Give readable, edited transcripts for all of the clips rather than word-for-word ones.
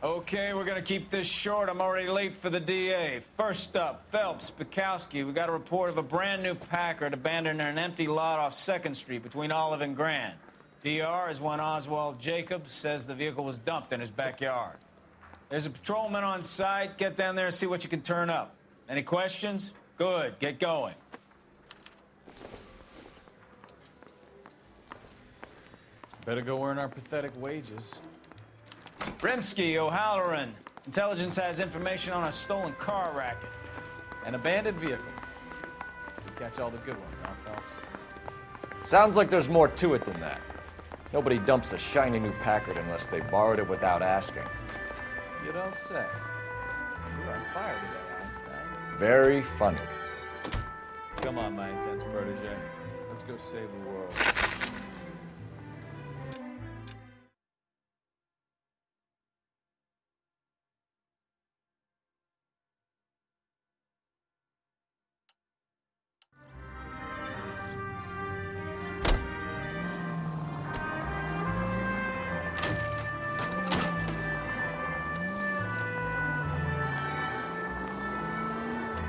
Okay, we're gonna keep this short. I'm already late for the DA. First up, Phelps, Bukowski. We got a report of a brand new Packard abandoned in an empty lot off 2nd Street between Olive and Grand. DR is one Oswald Jacobs, says the vehicle was dumped in his backyard. There's a patrolman on site. Get down there and see what you can turn up. Any questions? Good, get going. Better go earn our pathetic wages. Rimsky, O'Halloran. Intelligence has information on a stolen car racket. An abandoned vehicle. You catch all the good ones, huh, Phelps? Sounds like there's more to it than that. Nobody dumps a shiny new Packard unless they borrowed it without asking. You don't say. You're on fire today, Einstein. Very funny. Come on, my intense protege. Let's go save the world.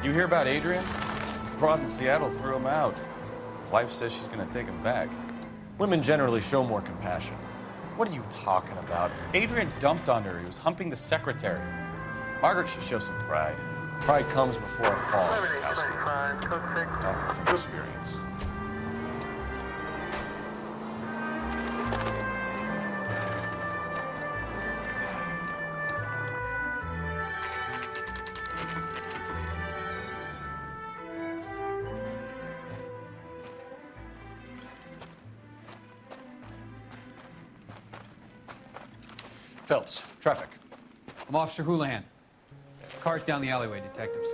You hear about Adrian? Broad in Seattle threw him out. Wife says she's gonna take him back. Women generally show more compassion. What are you talking about? Adrian dumped on her. He was humping the secretary. Margaret should show some pride. Pride comes before a fall, Bukowski. Talking from experience. Phelps, traffic. I'm Officer Houlihan. Car's down the alleyway, detectives.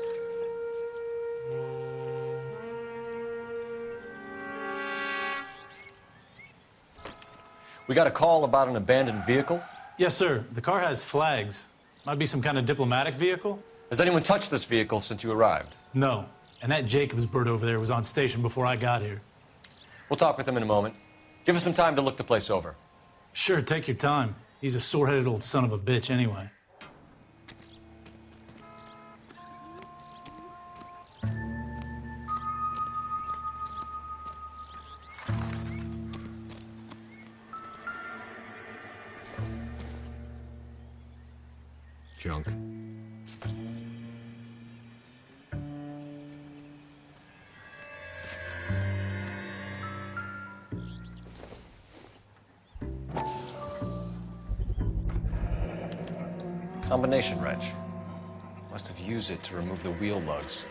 We got a call about an abandoned vehicle. Yes, sir. The car has flags. Might be some kind of diplomatic vehicle. Has anyone touched this vehicle since you arrived? No. And that Jacobs bird over there was on station before I got here. We'll talk with him in a moment. Give us some time to look the place over. Sure, take your time. He's a sore-headed old son of a bitch anyway. Junk. Combination wrench. Must have used it to remove the wheel lugs.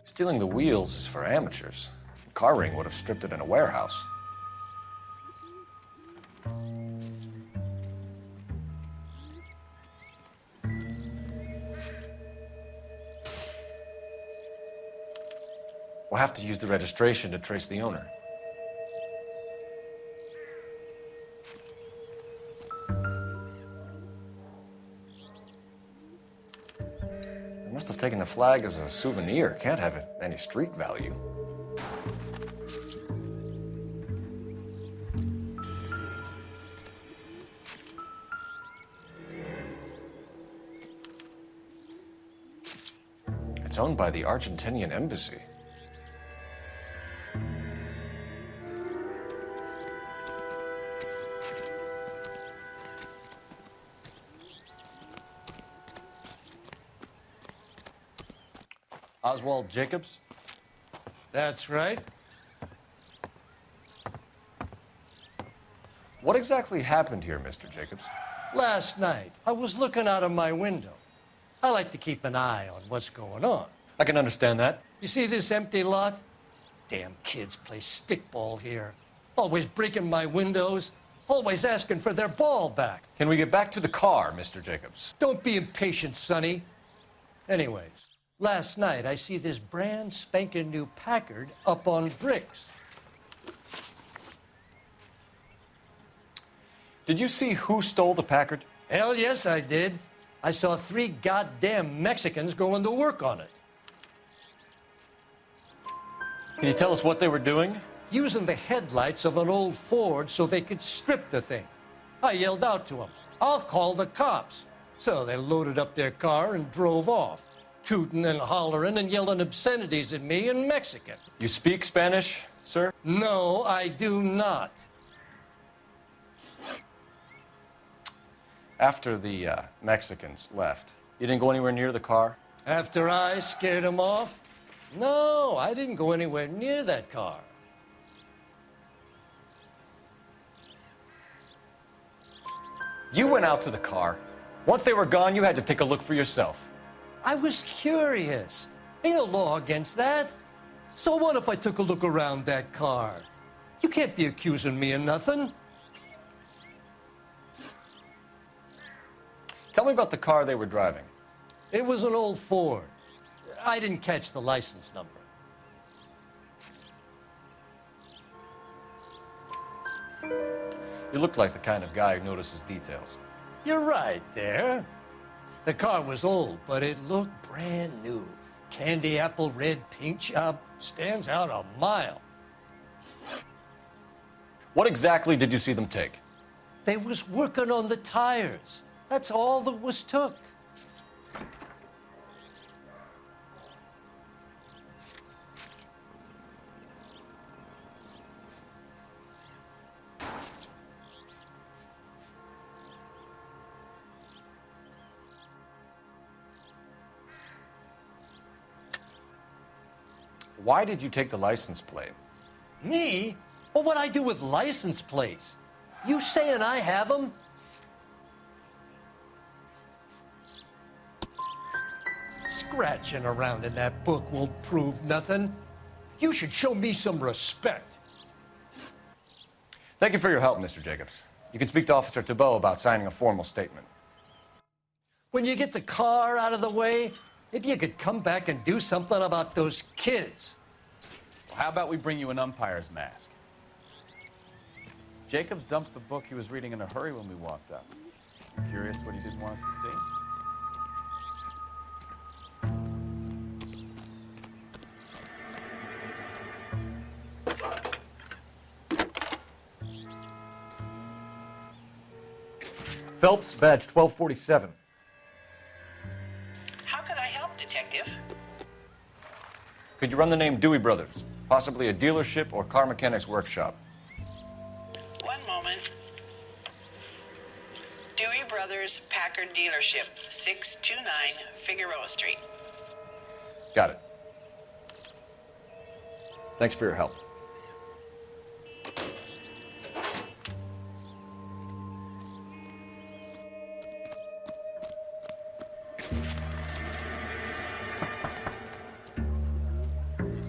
Stealing the wheels is for amateurs. Car ring would have stripped it in a warehouse. We'll have to use the registration to trace the owner. They must have taken the flag as a souvenir. Can't have any street value. It's owned by the Argentinian embassy. Oswald Jacobs? That's right. What exactly happened here, Mr. Jacobs? Last night, I was looking out of my window. I like to keep an eye on what's going on. I can understand that. You see this empty lot? Damn kids play stickball here. Always breaking my windows, always asking for their ball back. Can we get back to the car, Mr. Jacobs? Don't be impatient, Sonny. Anyways, Last night, I see this brand spanking new Packard up on bricks. Did you see who stole the Packard? Hell yes, I did. I saw 3 goddamn Mexicans going to work on it. Can you tell us what they were doing? Using the headlights of an old Ford so they could strip the thing. I yelled out to them, "I'll call the cops." So they loaded up their car and drove off, tooting and hollering and yelling obscenities at me in Mexican. You speak Spanish, sir? No, I do not. After the Mexicans left, you didn't go anywhere near the car? After I scared them off? No, I didn't go anywhere near that car. You went out to the car. Once they were gone, you had to take a look for yourself. I was curious. Ain't no law against that. So what if I took a look around that car? You can't be accusing me of nothing. Tell me about the car they were driving. It was an old Ford. I didn't catch the license number. You look like the kind of guy who notices details. You're right there. The car was old, but it looked brand new. Candy apple red paint job stands out a mile. What exactly did you see them take? They was working on the tires. That's all that was took. Why did you take the license plate? Me? Well, what'd I do with license plates? You saying I have them? Scratching around in that book won't prove nothing. You should show me some respect. Thank you for your help, Mr. Jacobs. You can speak to Officer Thibault about signing a formal statement. When you get the car out of the way, maybe you could come back and do something about those kids. Well, how about we bring you an umpire's mask? Jacobs dumped the book he was reading in a hurry when we walked up. Curious what he didn't want us to see? Phelps, badge 1247. How can I help, Detective? Could you run the name Dewey Brothers? Possibly a dealership or car mechanics workshop. One moment. Dewey Brothers Packard Dealership, 629 Figueroa Street. Got it. Thanks for your help.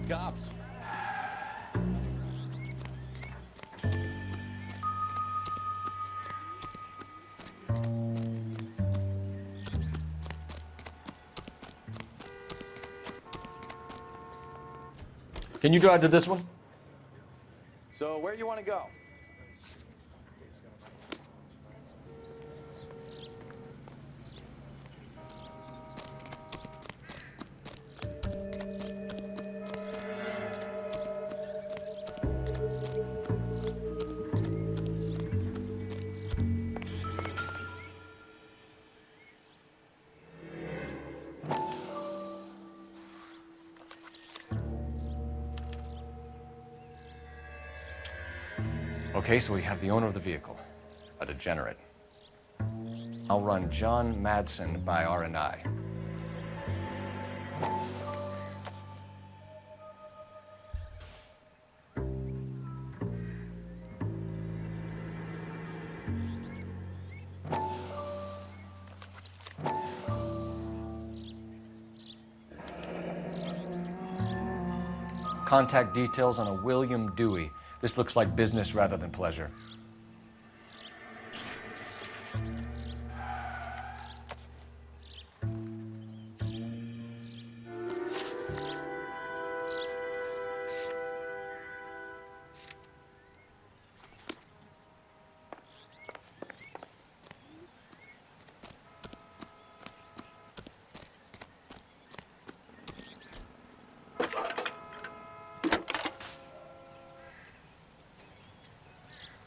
Cops. Can you drive to this one? So where do you want to go? Okay, so we have the owner of the vehicle, a degenerate. I'll run John Madsen by R&I. Contact details on a William Dewey. This looks like business rather than pleasure.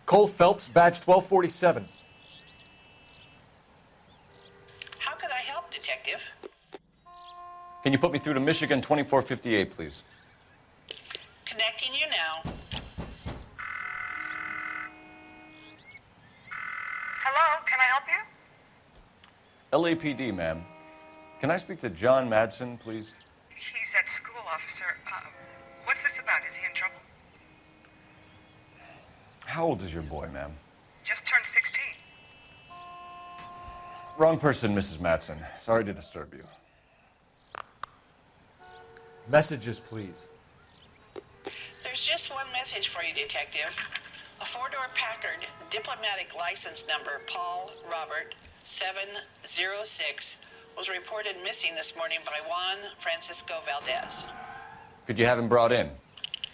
Cole Phelps, badge 1247. How could I help, Detective? Can you put me through to Michigan 2458, please? Connecting you now. Hello, can I help you? LAPD, ma'am. Can I speak to John Madsen, please? He's at school, officer. What's this about? Is he in trouble? How old is your boy, ma'am? Just turned 16. Wrong person, Mrs. Madsen. Sorry to disturb you. Messages, please. There's just one message for you, Detective. A four-door Packard, diplomatic license number Paul Robert 706, was reported missing this morning by Juan Francisco Valdez. Could you have him brought in?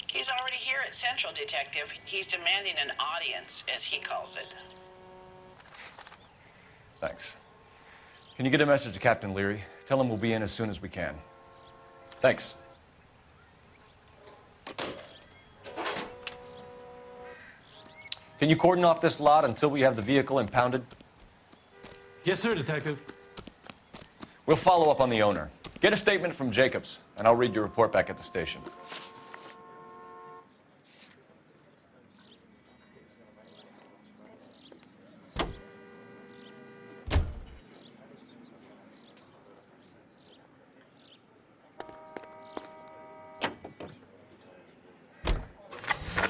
He's already here at Central, Detective. He's demanding an audience, as he calls it. Thanks. Can you get a message to Captain Leary? Tell him we'll be in as soon as we can. Thanks. Can you cordon off this lot until we have the vehicle impounded? Yes, sir, Detective. We'll follow up on the owner. Get a statement from Jacobs, and I'll read your report back at the station.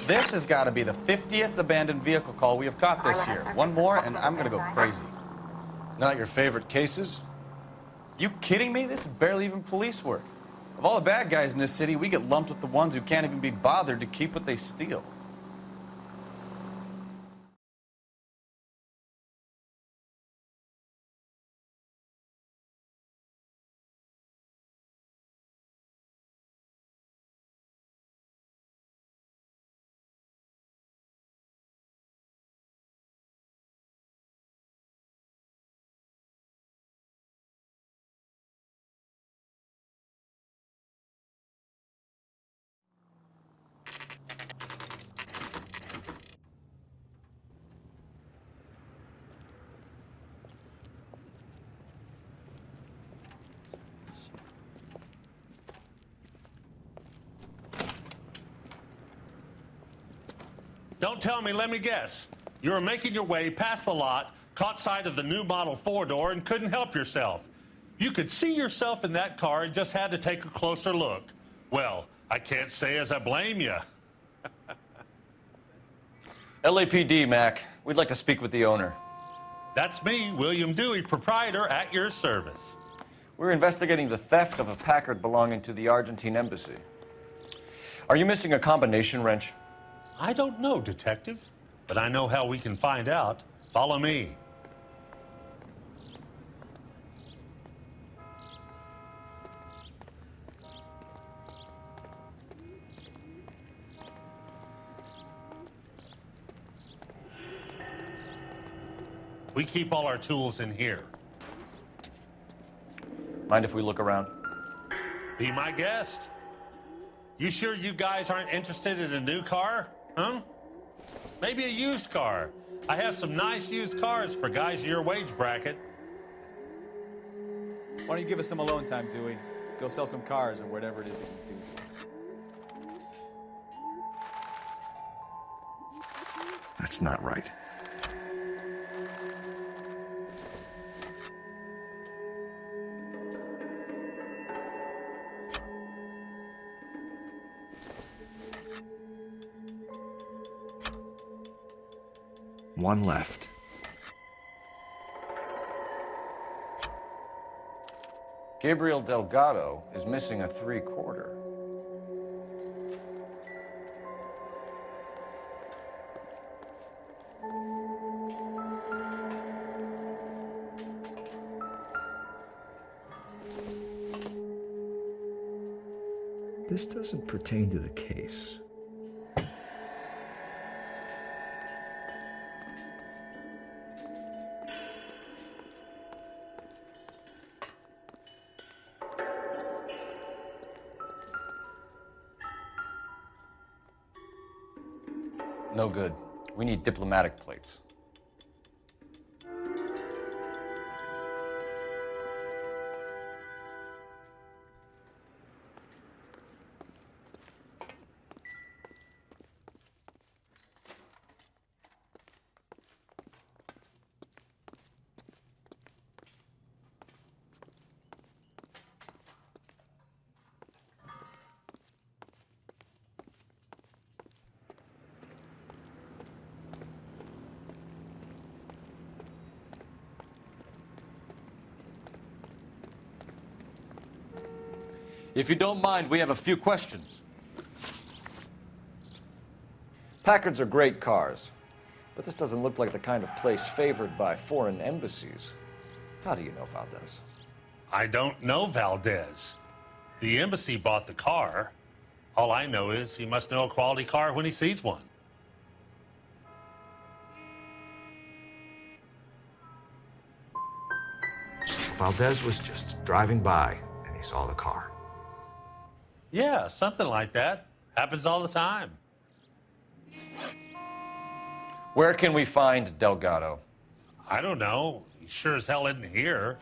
This has got to be the 50th abandoned vehicle call we have caught this year. One more, and I'm going to go crazy. Not your favorite cases? You kidding me? This is barely even police work. Of all the bad guys in this city, we get lumped with the ones who can't even be bothered to keep what they steal. Don't tell me, let me guess. You were making your way past the lot, caught sight of the new model four-door, and couldn't help yourself. You could see yourself in that car and just had to take a closer look. Well, I can't say as I blame you. LAPD, Mac. We'd like to speak with the owner. That's me, William Dewey, proprietor, at your service. We're investigating the theft of a Packard belonging to the Argentine embassy. Are you missing a combination wrench? I don't know, Detective, but I know how we can find out. Follow me. We keep all our tools in here. Mind if we look around? Be my guest. You sure you guys aren't interested in a new car? Huh? Maybe a used car. I have some nice used cars for guys in your wage bracket. Why don't you give us some alone time, Dewey? Go sell some cars or whatever it is that you do. That's not right. One left. Gabriel Delgado is missing a 3/4. This doesn't pertain to the case. No good. We need diplomatic plates. If you don't mind, we have a few questions. Packards are great cars, but this doesn't look like the kind of place favored by foreign embassies. How do you know Valdez? I don't know Valdez. The embassy bought the car. All I know is he must know a quality car when he sees one. Valdez was just driving by and he saw the car. Yeah, something like that. Happens all the time. Where can we find Delgado? I don't know. He sure as hell isn't here.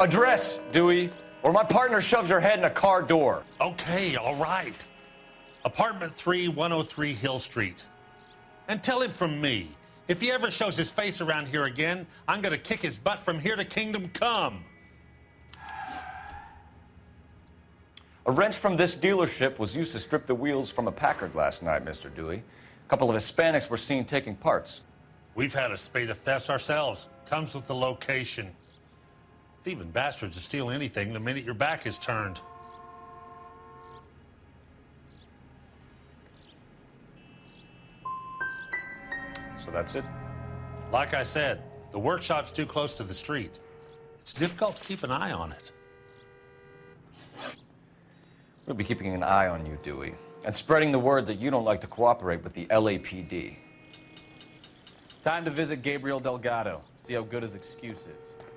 Address, Dewey, or my partner shoves her head in a car door. Okay, all right. Apartment 3, 103 Hill Street. And tell him from me, if he ever shows his face around here again, I'm gonna kick his butt from here to Kingdom Come. A wrench from this dealership was used to strip the wheels from a Packard last night, Mr. Dewey. A couple of Hispanics were seen taking parts. We've had a spate of thefts ourselves. Comes with the location. Thieving bastards will steal anything the minute your back is turned. So that's it? Like I said, the workshop's too close to the street. It's difficult to keep an eye on it. We'll be keeping an eye on you, Dewey, and spreading the word that you don't like to cooperate with the LAPD. Time to visit Gabriel Delgado, see how good his excuse is.